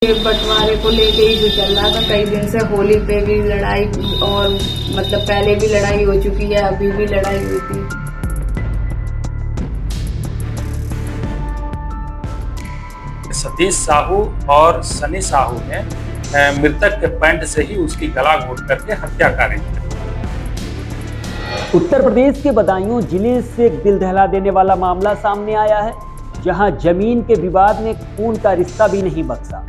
ये बंटवारे को लेके ही जो चल रहा था कई दिन से। होली पे भी लड़ाई और मतलब पहले भी लड़ाई हो चुकी है, अभी भी लड़ाई हुई थी। सतीश साहू और सनी साहू ने मृतक के पैंट से ही उसकी गला घोट करके हत्या कर दी। उत्तर प्रदेश के बदायूं जिले से एक दिल दहला देने वाला मामला सामने आया है, जहां जमीन के विवाद ने खून का रिश्ता भी नहीं बख्शा।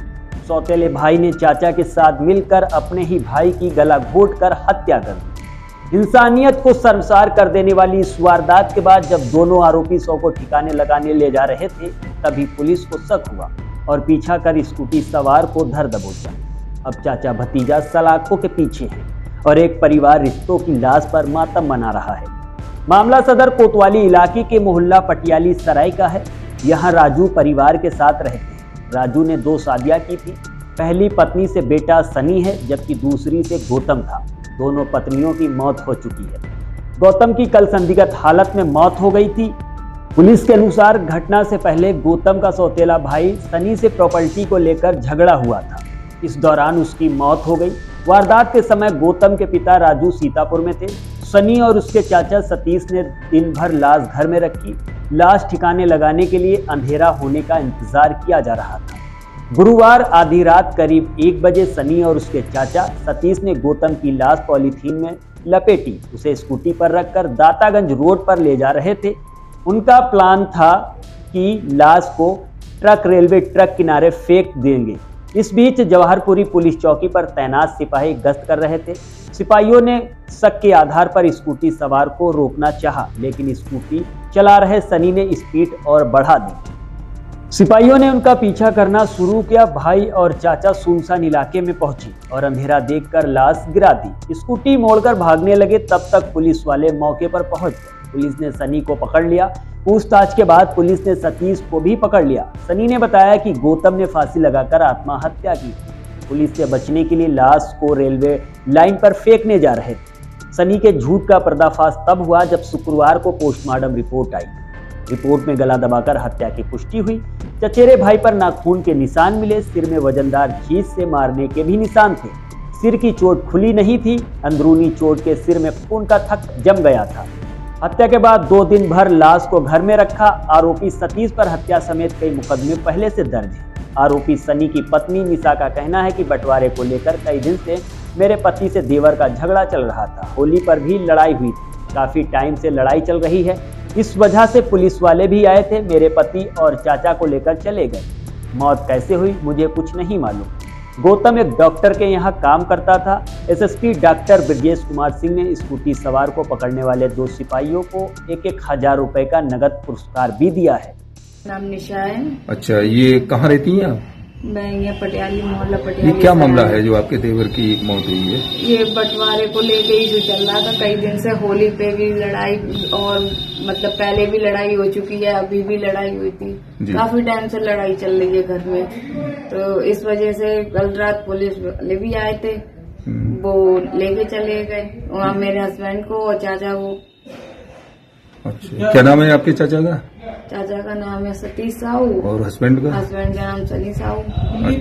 सौतेले भाई ने चाचा के साथ मिलकर अपने ही भाई की गला घोटकर हत्या कर दी। इंसानियत को शर्मसार कर देने वाली इस वारदात के बाद जब दोनों आरोपी शव को ठिकाने लगाने ले जा रहे थे, तभी पुलिस को शक हुआ और पीछा कर स्कूटी सवार को धर दबोचा। अब चाचा भतीजा सलाखों के पीछे हैं और एक परिवार रिश्तों की लाश पर मातम मना रहा है। मामला सदर कोतवाली इलाके के मोहल्ला पटियाली सराय का है। यहाँ राजू परिवार के साथ रहते हैं। राजू ने 2 शादियां की थी। पहली पत्नी से बेटा सनी है, जबकि दूसरी से गौतम था। दोनों पत्नियों की मौत हो चुकी है। गौतम की कल संदिग्ध हालत में मौत हो गई थी। पुलिस के अनुसार घटना से पहले गौतम का सौतेला भाई सनी से प्रॉपर्टी को लेकर झगड़ा हुआ था। इस दौरान उसकी मौत हो गई। वारदात के समय गौतम के पिता राजू सीतापुर में थे। सनी और उसके चाचा सतीश ने दिन भर लाश घर में रखी। लाश ठिकाने लगाने के लिए अंधेरा होने का इंतजार किया जा रहा था। गुरुवार आधी रात करीब 1 बजे सनी और उसके चाचा सतीश ने गौतम की लाश पॉलीथीन में लपेटी उसे स्कूटी पर रखकर दातागंज रोड पर ले जा रहे थे। उनका प्लान था कि लाश को रेलवे ट्रैक किनारे फेंक देंगे। इस बीच जवाहरपुरी पुलिस चौकी पर तैनात सिपाही गश्त कर रहे थे। सिपाहियों ने शक के आधार पर स्कूटी सवार को रोकना चाहा, लेकिन स्कूटी चला रहे सनी ने स्पीड और बढ़ा दी। सिपाहियों ने उनका पीछा करना शुरू किया। भाई और चाचा सुनसान इलाके में पहुंचे और अंधेरा देखकर लाश गिरा दी। स्कूटी मोड़कर भागने लगे, तब तक पुलिस वाले मौके पर पहुंच गए। पुलिस ने सनी को पकड़ लिया। पूछताछ के बाद पुलिस ने सतीश को भी पकड़ लिया। सनी ने बताया कि गौतम ने फांसी लगाकर आत्महत्या की। पुलिस से बचने के लिए लाश को रेलवे लाइन पर फेंकने जा रहे थे। सनी के झूठ का पर्दाफाश तब हुआ जब शुक्रवार को पोस्टमार्टम रिपोर्ट आई। रिपोर्ट में गला दबाकर हत्या की पुष्टि हुई। चचेरे भाई पर नाखून के निशान मिले। सिर में वजनदार खींच से मारने के भी निशान थे। सिर की चोट खुली नहीं थी। अंदरूनी चोट के सिर में खून का थक जम गया था। हत्या के बाद 2 दिन भर लाश को घर में रखा। आरोपी सतीश पर हत्या समेत कई मुकदमे पहले से दर्ज हैं। आरोपी सनी की पत्नी निशा का कहना है कि बंटवारे को लेकर कई दिन से मेरे पति से देवर का झगड़ा चल रहा था। होली पर भी लड़ाई हुई थी। काफी टाइम से लड़ाई चल रही है। इस वजह से पुलिस वाले भी आए थे। मेरे पति और चाचा को लेकर चले गए। मौत कैसे हुई मुझे कुछ नहीं मालूम। गौतम एक डॉक्टर के यहाँ काम करता था। एसएसपी डॉक्टर ब्रजेश कुमार सिंह ने स्कूटी सवार को पकड़ने वाले 2 सिपाहियों को 1,000 रुपए का नगद पुरस्कार भी दिया है। नाम निशा है। अच्छा, ये कहाँ रहती हैं आप? मैं ये पटियाली मोहल्ला पटियाली। ये क्या मामला है जो आपके देवर की मौत हुई है? ये बंटवारे को लेके ही जो चल रहा था कई दिन से। होली पे भी लड़ाई और मतलब पहले भी लड़ाई हो चुकी है, अभी भी लड़ाई हुई थी। काफी टाइम से लड़ाई चल रही है घर में। तो इस वजह से कल रात पुलिस वाले भी आए थे। वो लेके चले गए वहाँ मेरे हस्बैंड को और चाचा को। अच्छा, क्या नाम है आपके चाचा का? चाचा का नाम है सतीश साहू और हस्बैंड का? हस्बैंड का नाम सनी साहू।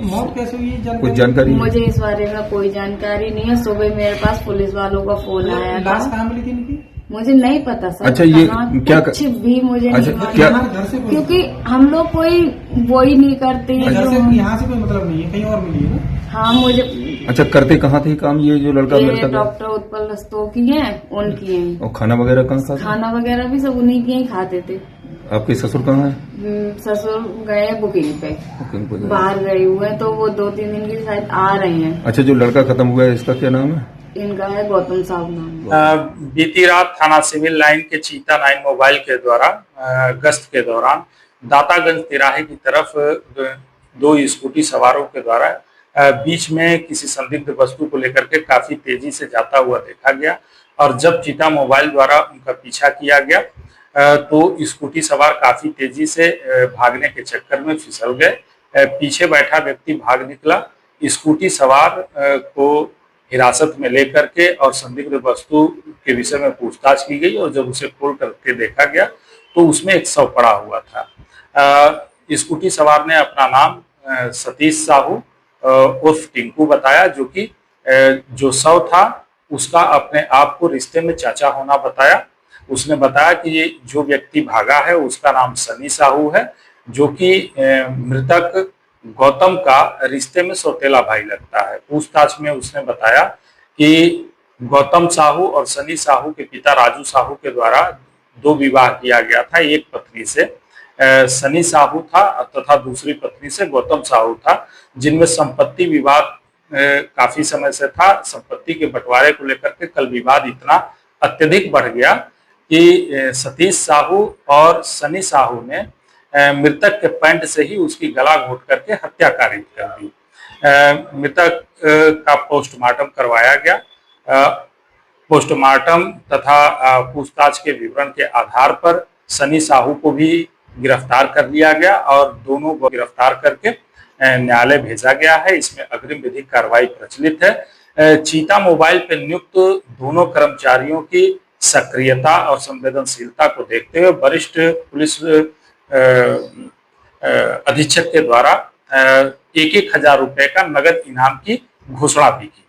मौत कैसे हुई कुछ जानकारी? मुझे इस बारे में कोई जानकारी नहीं है। सुबह मेरे पास पुलिस वालों का फोन आया था। लाश कहाँ मिली थी इनकी? मुझे नहीं पता सर। अच्छा, ये क्या कुछ भी मुझे अच्छा, नहीं क्या? घर से क्योंकि हम लोग कोई वो ही नहीं करते हैं। यहाँ से कोई मतलब नहीं है, कहीं और मिली है ना? हाँ मुझे। अच्छा, करते कहाँ थे काम ये जो लड़का मृतक? डॉक्टर उत्पल रस्तों की है, उनकी है। और खाना वगैरह कहाँ खाते? खाना वगैरह भी सब उन्हीं के ही खाते थे। आपके ससुर कहाँ है? ससुर गए बुकिंग पे, बाहर गए हुए, तो वो 2-3 दिन की शायद आ रहे हैं। अच्छा, जो लड़का खत्म हुआ है इसका क्या नाम है? इनका है गौतम साहू नाम। बीती रात थाना सिविल लाइन के चीता 9 मोबाइल के द्वारा गश्त के दौरान दातागंज तिराहे की तरफ 2 स्कूटी सवारों के द्वारा बीच में किसी संदिग्ध वस्तु को लेकर के काफी तेजी से जाता हुआ देखा गया। और जब चीता मोबाइल द्वारा उनका पीछा किया गया तो स्कूटी सवार काफी तेजी से भागने के चक्कर में फिसल गए। पीछे बैठा व्यक्ति भाग निकला। स्कूटी सवार को हिरासत में लेकर के और संदिग्ध वस्तु के विषय में पूछताछ की गई और जब उसे खोल करके देखा गया तो उसमें एक शव पड़ा हुआ था। स्कूटी सवार ने अपना नाम सतीश साहू उर्फ टिंकू बताया, जो कि जो शव था उसका अपने आप को रिश्ते में चाचा होना बताया। उसने बताया कि ये जो व्यक्ति भागा है उसका नाम सनी साहू है, जो कि मृतक गौतम का रिश्ते में सौतेला भाई लगता है। पूछताछ में उसने बताया कि गौतम साहू और सनी साहू के पिता राजू साहू के द्वारा 2 विवाह किया गया था। एक पत्नी से सनी साहू था तथा दूसरी पत्नी से गौतम साहू था, जिनमें संपत्ति विवाद काफी समय से था। संपत्ति के बंटवारे को लेकर के कल विवाद इतना अत्यधिक बढ़ गया कि सतीश साहू और सनी साहू ने मृतक के पैंट से ही उसकी गला घोट करके हत्या कारित कर दी। मृतक का पोस्टमार्टम करवाया गया। पोस्टमार्टम तथा पूछताछ के विवरण के आधार पर सनी साहू को भी गिरफ्तार कर लिया गया और दोनों को गिरफ्तार करके न्यायालय भेजा गया है। इसमें अग्रिम विधिक कार्रवाई प्रचलित है। चीता मोबाइल पर नियुक्त दोनों कर्मचारियों की सक्रियता और संवेदनशीलता को देखते हुए वरिष्ठ पुलिस अधीक्षक के द्वारा 1,000 रुपए का नगद इनाम की घोषणा भी की।